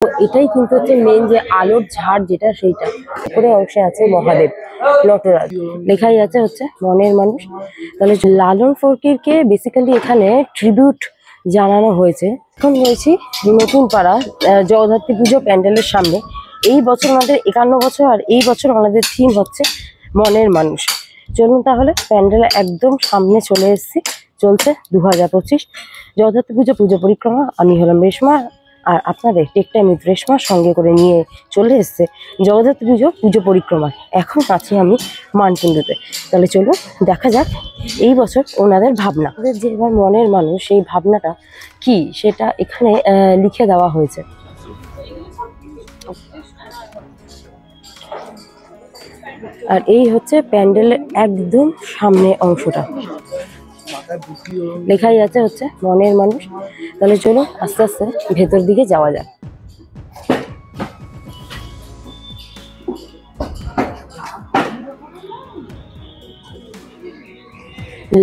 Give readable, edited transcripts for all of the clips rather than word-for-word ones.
এটাই কিন্তু হচ্ছে মেন যে আলোর ঝাড় যেটা সেইটা উপরে অংশে আছে মহাদেব নটরাজ, লেখাই আছে হচ্ছে মনের মানুষ। তাহলে লালন ফকিরকে বেসিক্যালি এখানে ট্রিবিউট জানানো হয়েছে। এখন রয়েছি নতুন পাড়া জগদ্ধাত্রী পুজো প্যান্ডেলের সামনে। এই বছর আমাদের 51 বছর, আর এই বছর আমাদের থিম হচ্ছে মনের মানুষ। চলুন তাহলে প্যান্ডেলে একদম সামনে চলে এসেছি। চলছে 2025 জগদ্ধাত্রী পুজো পরিক্রমা। আমি হলাম রেশমা, আর আপনাদের টেক টাইম উইথ রেশমার সঙ্গে করে নিয়ে চলে এসছে জগদ্ধাত্রী পুজো পরিক্রমা। এখন আছি আমি মানকুণ্ডতে। তাহলে চলুন দেখা যাক এই বছর ওনাদের ভাবনা, ওদের যে এবার মনের মানুষ সেই ভাবনাটা কি সেটা এখানে লিখে দেওয়া হয়েছে। আর এই হচ্ছে প্যান্ডেলের একদম সামনে অংশটা, লেখাই আছে হচ্ছে মনের মানুষ। তাহলে চলো আস্তে আস্তে ভেতর দিকে যাওয়া যাক।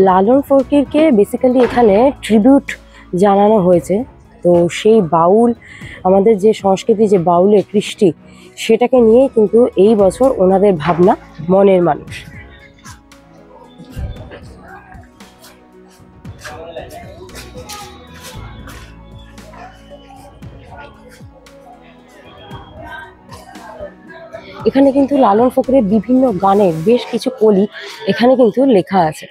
লালন ফকিরকে বেসিক্যালি এখানে ট্রিবিউট জানানো হয়েছে। তো সেই বাউল, আমাদের যে সংস্কৃতি, যে বাউলের কৃষ্টি, সেটাকে নিয়ে কিন্তু এই বছর ওনাদের ভাবনা মনের মানুষ। এখানে কিন্তু লালন ফকিরের বিভিন্ন গানের বেশ কিছু কলি এখানে কিন্তু লেখা আছে।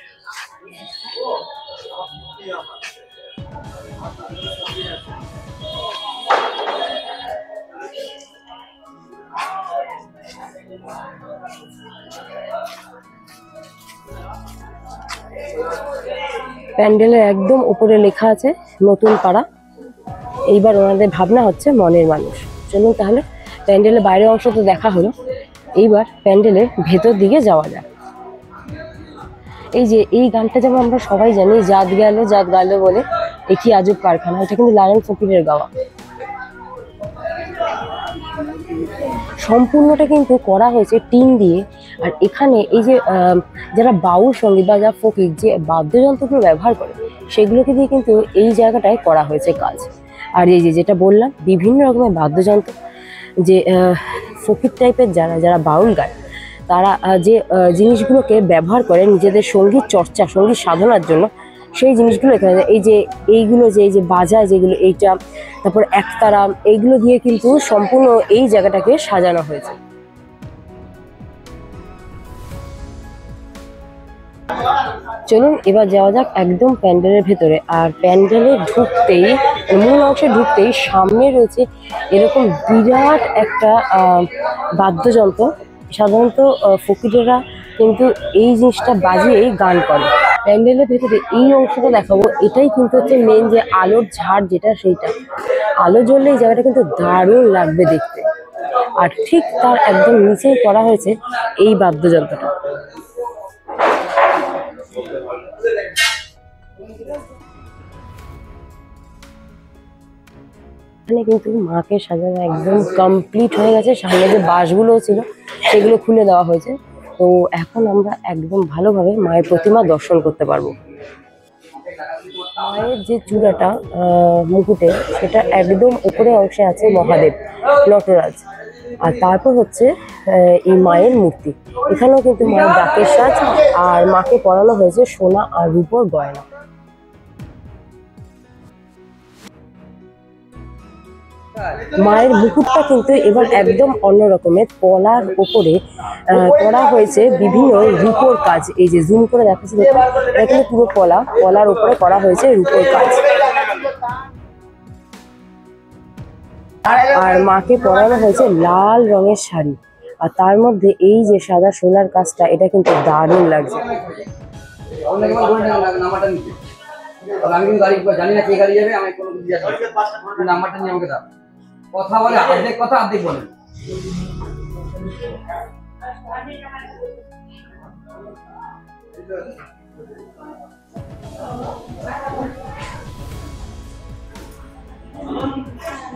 প্যান্ডেলের একদম উপরে লেখা আছে নতুন পাড়া। এইবার ওনাদের ভাবনা হচ্ছে মনের মানুষ। চলুন তাহলে প্যান্ডেলের বাইরের অংশ তো দেখা হলো, এইবার প্যান্ডেলের ভেতর দিকে যাওয়া যায়। এই যে এই গানটা যেমন আমরা সবাই জানি, জাত গেল বলে একই আজব কারখানা, এটা কিন্তু লালন ফকিরের গাওয়া। সম্পূর্ণটা কিন্তু করা হয়েছে টিন দিয়ে। আর এখানে এই যে যারা বাউল সঙ্গীত বা যারা ফকির যে বাদ্যযন্ত্রগুলো ব্যবহার করে, সেগুলোকে দিয়ে কিন্তু এই জায়গাটায় করা হয়েছে কাজ। আর এই যে যেটা বললাম, বিভিন্ন রকমের বাদ্যযন্ত্র, যে ফকির টাইপের যারা বাউল গায়, তারা যে জিনিসগুলোকে ব্যবহার করে নিজেদের সঙ্গীত চর্চা, সঙ্গীত সাধনার জন্য, সেই জিনিসগুলো এখানে এই যে এইগুলো যে এই যে বাজায় যেগুলো, এইটা, তারপর একতারা, এইগুলো দিয়ে কিন্তু সম্পূর্ণ এই জায়গাটাকে সাজানো হয়েছে। চলুন এবার যাওয়া যাক একদম প্যান্ডেলের ভেতরে। আর প্যান্ডেলে ঢুকতেই, মূল অংশে ঢুকতেই সামনে রয়েছে এরকম বিরাট একটা বাদ্যযন্ত্র। সাধারণত ফকিরেরা কিন্তু এই জিনিসটা বাজিয়েই গান করে। প্যান্ডেলের ভেতরে এই অংশটা দেখাবো, এটাই কিন্তু হচ্ছে মেন যে আলোর ঝাড় যেটা সেইটা। আলো জ্বললে এই জায়গাটা কিন্তু দারুণ লাগবে দেখতে। আর ঠিক তার একদম নিচেই করা হয়েছে এই বাদ্যযন্ত্রটা। এখানে কিন্তু মাকে সাজানো একদম কমপ্লিট হয়ে গেছে। সামনে যে বাঁশগুলো ছিল সেগুলো খুলে দেওয়া হয়েছে। তো এখন আমরা একদম ভালোভাবে মায়ের প্রতিমা দর্শন করতে পারবো। মায়ের যে চূড়াটা মুকুটে, সেটা একদম উপরে অংশে আছে মহাদেব নটরাজ। আর তারপর হচ্ছে এই মায়ের মূর্তি। এখানেও কিন্তু মায়ের ডাকের সাজ, আর মাকে পরানো হয়েছে সোনা আর রূপোর গয়না। মায়ের মুকুটটা কিন্তু এবার একদম অন্য রকমের। পলার ওপরে করা হয়েছে বিভিন্ন রূপোর কাজ। এই যে জুম করে দেখাচ্ছি, এটা কিন্তু পুরো পলার ওপরে করা হয়েছে রূপোর কাজ। আর মাকে পরানো হয়েছে লাল রঙের শাড়ি, আর তার মধ্যে এই যে সাদা সোনার কাজটা, এটা কিন্তু দারুণ লাগছে। আমি কিন্তু গাড়ি জানি না কে গাড়ি যাবে, আমি কোনো নাম্বারটা নিয়ে আমাকে দাও। কথা বলে অর্ধেক কথা অর্ধেক বলে।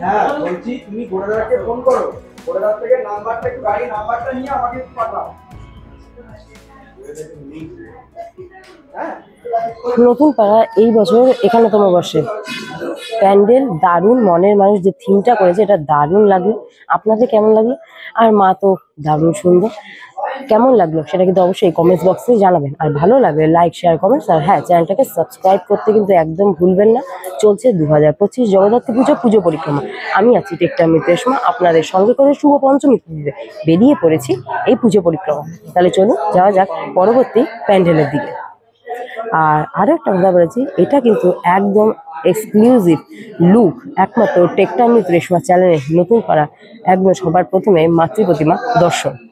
হ্যাঁ বলছি, তুমি গোড়াদারকে ফোন করো, গোড়াদার থেকে নাম্বারটা, একটু গাড়ি নাম্বারটা নিয়ে আমাকে একটু পাঠাও। নতুন পাড়া এই বছর 51তম বর্ষে প্যান্ডেল দারুণ, মনের মানুষ যে থিমটা করেছে এটা দারুণ লাগলো। আপনাদের কেমন লাগলো? আর মা তো দারুণ সুন্দর। কেমন লাগলো সেটা কিন্তু অবশ্যই কমেন্টস বক্সে জানাবেন। আর ভালো লাগলে লাইক, শেয়ার, কমেন্টস, আর হ্যাঁ, চ্যানেলটাকে সাবস্ক্রাইব করতে কিন্তু একদম ভুলবেন না। চলছে 2025 জগদ্ধাত্রী পুজো পরিক্রমা। আমি আছি টেকটাইম রেশমা, আপনাদের সঙ্গে করে শুভ পঞ্চমী পুজোতে বেরিয়ে পড়েছি এই পুজো পরিক্রমা। তাহলে চলুন যাওয়া যাক পরবর্তী প্যান্ডেলের দিকে। আর আরো একটা কথা বলেছি, এটা কিন্তু একদম এক্সক্লুসিভ লুক, একমাত্র টেকটাইম রেশমা চ্যানেলে নতুন করা একদম সবার প্রথমে মাতৃ প্রতিমা দর্শন।